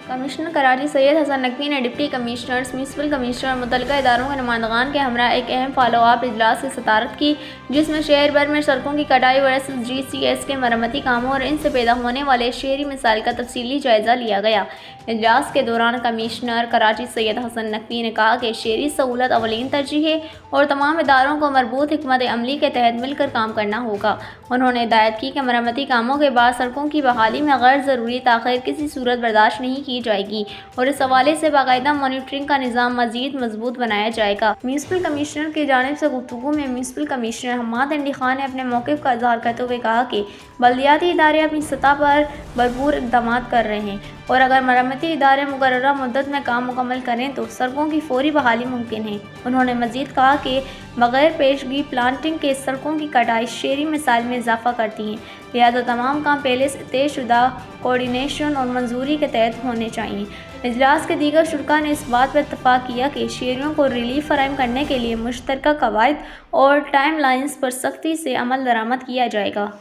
Commissioner Karachi سید حسن نقوی نے deputy commissioners, municipal commissioner اور متعلقہ اداروں کے نمائندگان کے ہمراہ ایک اہم فالو اپ اجلاس کی صدارت کی، جس میں شہر بھر میں سڑکوں کی کٹائی ورسز جی سی ایس کے مرمتی کاموں اور ان سے پیدا ہونے والے شہری مسائل کا تفصیلی جائزہ لیا گیا۔ اجلاس کے دوران کمشنر کراچی سید حسن نقوی نے کہا کہ شہری سہولت اولین ترجیح ہے اور تمام اداروں کو مربوط حکمت عملی کے تحت مل کر کام کرنا ہوگا۔ انہوں نے ہدایت کی کہ مرمتی کاموں کے بعد سڑکوں کی بحالی میں غیر ضروری تاخیر کسی صورت برداشت نہیں کی جائے گی اور اس حوالے سے باقاعدہ مانیٹرنگ کا نظام مزید مضبوط بنایا جائے گا۔ میونسپل کمشنر کی جانب سے گفتگو میں میونسپل کمشنر حماد اندی خان نے اپنے موقف کا اظہار کرتے ہوئے کہا کہ بلدیاتی ادارے اپنی سطح پر بھرپور اقدامات کر رہے ہیں اور اگر مرمتی ادارے مقررہ مدت میں کام مکمل کریں تو سڑکوں کی فوری بحالی ممکن ہے۔ انہوں نے مزید کہا کہ بغیر پیشگی پلاننگ کے سڑکوں کی کٹائی شہری مسائل میں اضافہ کرتی ہے، لہذا تمام کام پہلے سے طے شدہ کوآرڈینیشن اور منظوری کے تحت ہونے چاہئیں۔ اجلاس کے دیگر شرکاء نے اس بات پر اتفاق کیا کہ شہریوں کو ریلیف فراہم کرنے کے لیے مشترکہ قواعد اور ٹائم لائنز پر سختی سے عمل درآمد کیا جائے گا۔